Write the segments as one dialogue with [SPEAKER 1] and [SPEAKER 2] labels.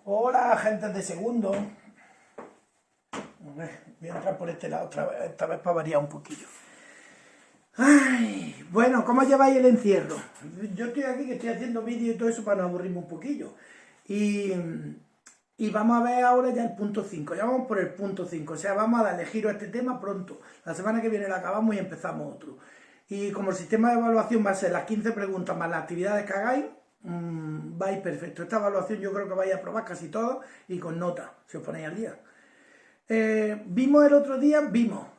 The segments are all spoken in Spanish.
[SPEAKER 1] Hola, agentes de segundo. Voy a entrar por este lado otra vez, esta vez para variar un poquillo. Ay, bueno, ¿cómo lleváis el encierro? Yo estoy aquí que estoy haciendo vídeos y todo eso para no aburrirme un poquillo. Y, y vamos a ver ahora ya el punto 5. Ya vamos por el punto 5. O sea, vamos a darle giro a este tema pronto. La semana que viene lo acabamos y empezamos otro. Y como el sistema de evaluación va a ser las 15 preguntas más las actividades que hagáis, vais perfecto. Esta evaluación yo creo que vais a probar casi todo y con nota, si os ponéis al día. Vimos el otro día,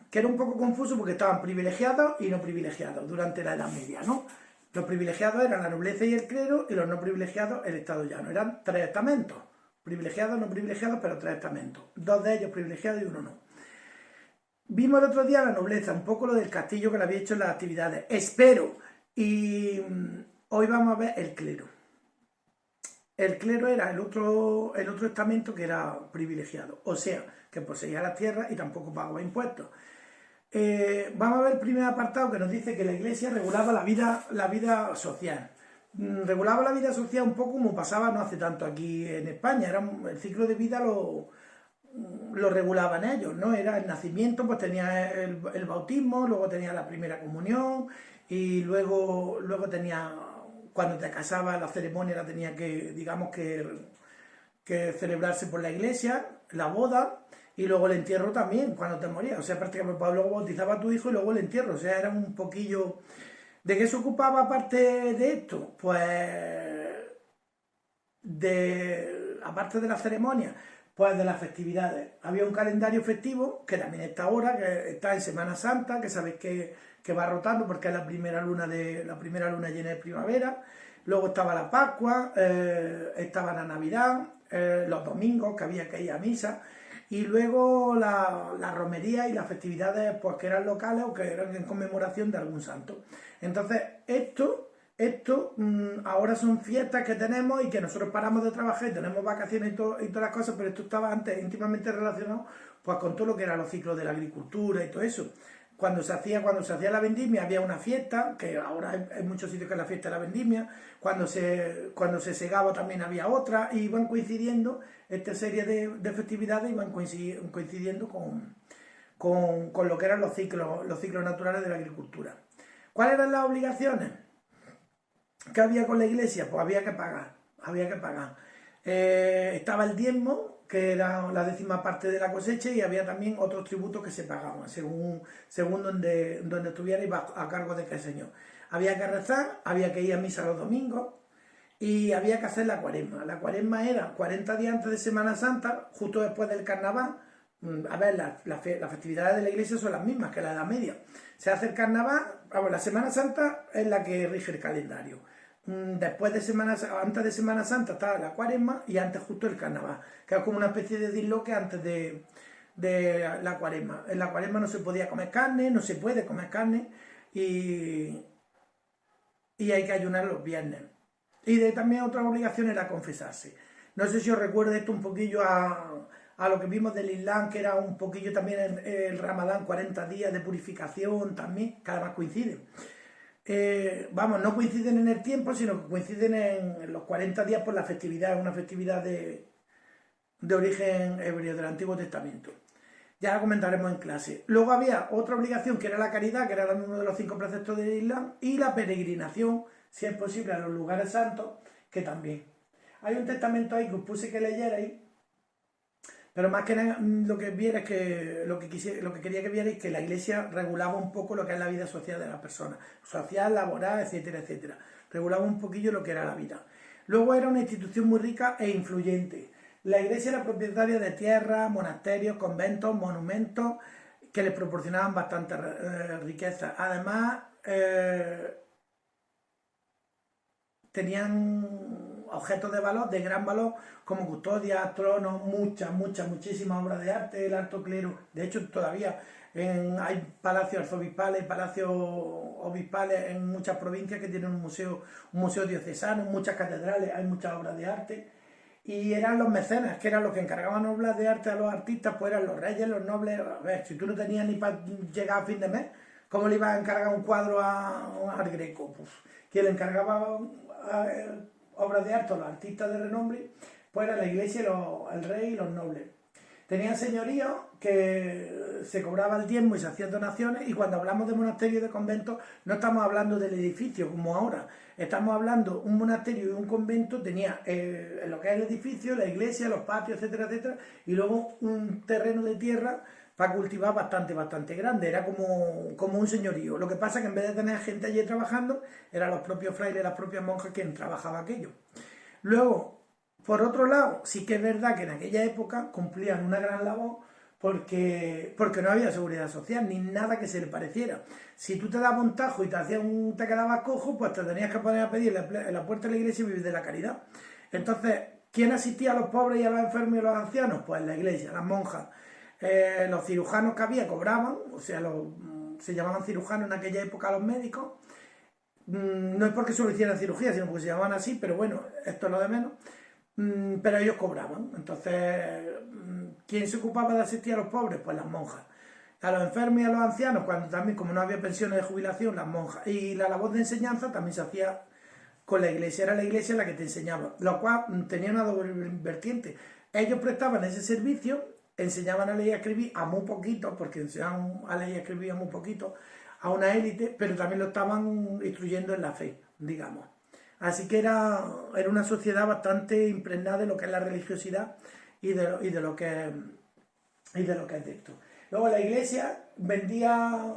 [SPEAKER 1] que era un poco confuso porque estaban privilegiados y no privilegiados durante la Edad Media, ¿no? Los privilegiados eran la nobleza y el clero y los no privilegiados el Estado llano. Eran tres estamentos, privilegiados, no privilegiados, pero tres estamentos. Dos de ellos privilegiados y uno no. Vimos el otro día la nobleza, un poco lo del castillo que le había hecho en las actividades. Espero. Y hoy vamos a ver el clero. El clero era el otro estamento que era privilegiado, o sea, que poseía las tierras y tampoco pagaba impuestos. Vamos a ver el primer apartado que nos dice que la Iglesia regulaba la vida social. Regulaba la vida social un poco como pasaba no hace tanto aquí en España. El ciclo de vida lo regulaban ellos, ¿no? Era el nacimiento, pues tenía el bautismo, luego tenía la primera comunión y luego tenía, cuando te casabas, la ceremonia la tenía que, digamos que celebrarse por la iglesia, la boda y luego el entierro también, cuando te morías. O sea, prácticamente pues, luego bautizaba a tu hijo y luego el entierro. O sea, era un poquillo... ¿De qué se ocupaba aparte de esto? Pues aparte de la ceremonia, pues de las festividades. Había un calendario festivo, que también está ahora, que está en Semana Santa, que sabéis que va rotando porque es la primera luna llena de primavera. Luego estaba la Pascua, estaba la Navidad, los domingos que había que ir a misa, y luego la romería y las festividades pues que eran locales o que eran en conmemoración de algún santo. Entonces, esto ahora son fiestas que tenemos y que nosotros paramos de trabajar y tenemos vacaciones y todas las cosas, pero esto estaba antes íntimamente relacionado pues con todo lo que eran los ciclos de la agricultura y todo eso. Cuando se hacía la vendimia había una fiesta, que ahora hay muchos sitios que es la fiesta de la vendimia, cuando se segaba también había otra, y iban coincidiendo esta serie de festividades, iban coincidiendo con lo que eran los ciclos naturales de la agricultura. ¿Cuáles eran las obligaciones que había con la iglesia? Pues había que pagar. Estaba el diezmo, que era la 10ª parte de la cosecha, y había también otros tributos que se pagaban, según donde estuviera y a cargo de qué señor. Había que rezar, había que ir a misa los domingos, y había que hacer la cuaresma. La cuaresma era 40 días antes de Semana Santa, justo después del carnaval. A ver, las festividades de la iglesia son las mismas que la Edad Media. Se hace el carnaval, la Semana Santa es la que rige el calendario. Antes de Semana Santa está la cuaresma y antes justo el carnaval, que es como una especie de disloque antes de la cuaresma. En la cuaresma no se podía comer carne, no se puede comer carne y hay que ayunar los viernes. Y también otra obligación era confesarse. No sé si os recuerda esto un poquillo a lo que vimos del Islam, que era un poquillo también el Ramadán, 40 días de purificación también, que además coinciden. No coinciden en el tiempo, sino que coinciden en los 40 días por la festividad, una festividad de origen hebreo del Antiguo Testamento. Ya la comentaremos en clase. Luego había otra obligación que era la caridad, que era uno de los 5 preceptos del Islam, y la peregrinación, si es posible, a los lugares santos, que también. Hay un testamento ahí que os puse que leyerais, pero más que nada lo que quería que vierais que la iglesia regulaba un poco lo que es la vida social de las personas, social, laboral, etcétera, etcétera. Regulaba un poquillo lo que era la vida. Luego era una institución muy rica e influyente. La iglesia era propietaria de tierras, monasterios, conventos, monumentos que les proporcionaban bastante riqueza. Además, tenían objetos de gran valor, como custodias, tronos, muchísimas obras de arte, el alto clero. De hecho, todavía hay palacios arzobispales, palacios obispales en muchas provincias que tienen un museo diocesano, muchas catedrales, hay muchas obras de arte. Y eran los mecenas, que eran los que encargaban obras de arte a los artistas, pues eran los reyes, los nobles. A ver, si tú no tenías ni para llegar a fin de mes, ¿cómo le ibas a encargar un cuadro al Greco? Pues, quien le encargaba obras de arte a los artistas de renombre pues era la iglesia, el rey y los nobles. Tenían señoríos que se cobraba el diezmo y se hacían donaciones, y cuando hablamos de monasterio y de convento no estamos hablando del edificio como ahora, estamos hablando un monasterio y un convento tenía lo que es el edificio, la iglesia, los patios, etcétera, etcétera, y luego un terreno de tierra para cultivar bastante grande, era como un señorío. Lo que pasa es que en vez de tener gente allí trabajando, eran los propios frailes, las propias monjas quien trabajaba aquello. Luego, por otro lado, sí que es verdad que en aquella época cumplían una gran labor porque no había seguridad social ni nada que se le pareciera. Si tú te dabas un tajo y te quedabas cojo, pues te tenías que poner a pedir en la puerta de la iglesia y vivir de la caridad. Entonces, ¿quién asistía a los pobres y a los enfermos y a los ancianos? Pues la iglesia, las monjas. Los cirujanos que había cobraban, o sea, se llamaban cirujanos en aquella época a los médicos. No es porque solo hicieran cirugía, sino porque se llamaban así, pero bueno, esto es lo de menos. Pero ellos cobraban. Entonces, ¿quién se ocupaba de asistir a los pobres? Pues las monjas. A los enfermos y a los ancianos, cuando también, como no había pensiones de jubilación, las monjas. Y la labor de enseñanza también se hacía con la iglesia, era la iglesia la que te enseñaba, lo cual tenía una doble vertiente. Ellos prestaban ese servicio, enseñaban a leer y a escribir a muy poquito, porque enseñaban a leer y a escribir a muy poquito, a una élite, pero también lo estaban instruyendo en la fe, digamos. Así que era una sociedad bastante impregnada de lo que es la religiosidad y de lo que es de esto. Luego la iglesia vendía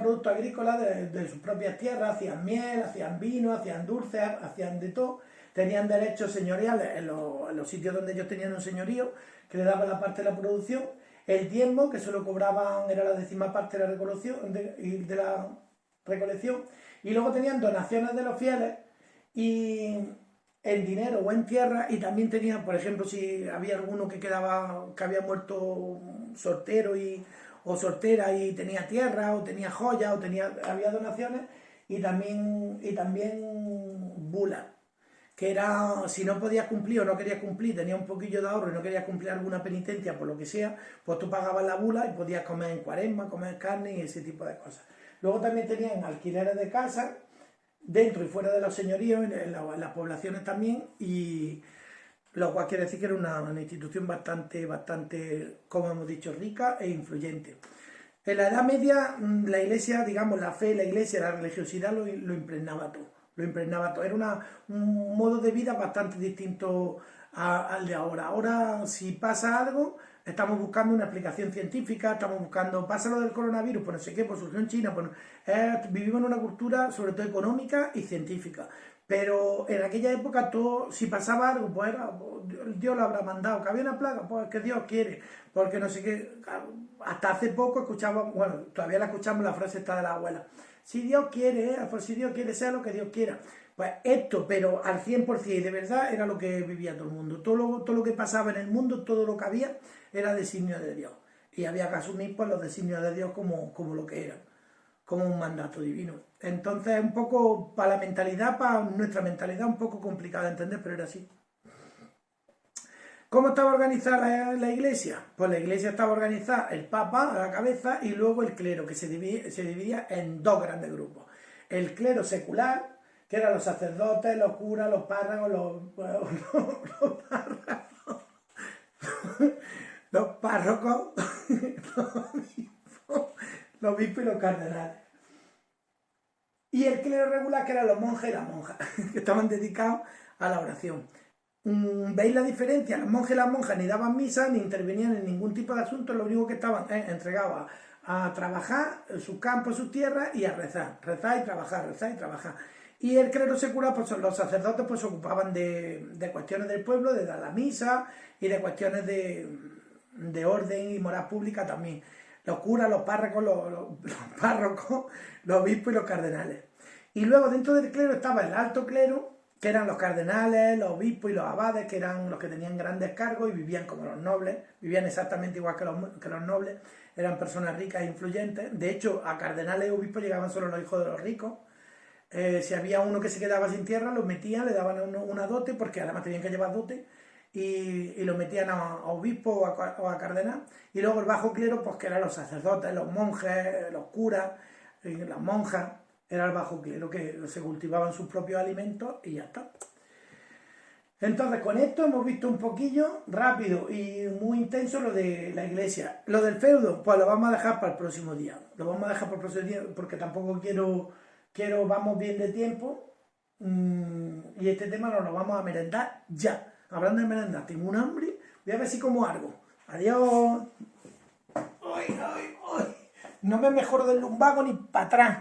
[SPEAKER 1] productos agrícolas de sus propias tierras, hacían miel, hacían vino, hacían dulces, hacían de todo. Tenían derechos señoriales en los sitios donde ellos tenían un señorío que le daban la parte de la producción. El diezmo, que solo cobraban, era la 10ª parte de la recolección. Y luego tenían donaciones de los fieles y en dinero o en tierra, y también tenían, por ejemplo, si había alguno que había muerto soltero o soltera y tenía tierra o tenía joyas o había donaciones, y también bulas, que era, si no podías cumplir o no querías cumplir, tenías un poquillo de ahorro y no querías cumplir alguna penitencia por lo que sea, pues tú pagabas la bula y podías comer en cuaresma, comer carne y ese tipo de cosas. Luego también tenían alquileres de casas dentro y fuera de los señoríos, en las poblaciones también, y lo cual quiere decir que era una institución bastante, como hemos dicho, rica e influyente. En la Edad Media, la iglesia, digamos, la fe, la iglesia, la religiosidad lo impregnaba todo. Lo impregnaba todo. Era un modo de vida bastante distinto al de ahora. Ahora, si pasa algo, estamos buscando una explicación científica, estamos buscando, pasa lo del coronavirus, pues no sé qué, pues surgió en China, pues vivimos en una cultura sobre todo económica y científica. Pero en aquella época todo, si pasaba algo, pues Dios lo habrá mandado, que había una plaga, pues que Dios quiere, porque no sé qué. Hasta hace poco escuchábamos, bueno, todavía la escuchamos, la frase esta de la abuela: si Dios quiere, pues si Dios quiere, sea lo que Dios quiera. Pues esto, pero al 100%, y de verdad, era lo que vivía todo el mundo. Todo lo que pasaba en el mundo, todo lo que había, era designio de Dios. Y había que asumir pues, los designios de Dios como lo que eran, como un mandato divino. Entonces, un poco para la mentalidad, para nuestra mentalidad, un poco complicada de entender, pero era así. ¿Cómo estaba organizada la iglesia? Pues la iglesia estaba organizada, el papa a la cabeza y luego el clero, que se dividía en dos grandes grupos. El clero secular, que eran los sacerdotes, los curas, los párrocos, los párrocos, los obispos y los cardenales. Y el clero regular, que eran los monjes y las monjas, que estaban dedicados a la oración. ¿Veis la diferencia? Los monjes y las monjas ni daban misa, ni intervenían en ningún tipo de asunto, lo único que estaban entregados a trabajar en sus campos, sus tierras, y a rezar y trabajar, rezar y trabajar. Y el clero secular, pues los sacerdotes pues se ocupaban de cuestiones del pueblo, de dar la misa y de cuestiones de orden y moral pública también. Los curas, los párrocos, los obispos y los cardenales. Y luego dentro del clero estaba el alto clero, que eran los cardenales, los obispos y los abades, que eran los que tenían grandes cargos y vivían como los nobles, vivían exactamente igual que los nobles, eran personas ricas e influyentes. De hecho, a cardenales y obispos llegaban solo los hijos de los ricos. Si había uno que se quedaba sin tierra, los metían, le daban una dote, porque además tenían que llevar dote, y lo metían a obispo o a cardenal. Y luego el bajo clero, pues que eran los sacerdotes, los monjes, los curas, las monjas. Era el bajo clero, que se cultivaban sus propios alimentos y ya está. Entonces, con esto hemos visto un poquillo rápido y muy intenso lo de la iglesia. Lo del feudo, pues lo vamos a dejar para el próximo día. Lo vamos a dejar para el próximo día porque tampoco vamos bien de tiempo. Y este tema nos lo vamos a merendar ya. Hablando de merendar, tengo un hambre. Voy a ver si como algo. Adiós. Ay, ay, ay. No me mejoro del lumbago ni para atrás.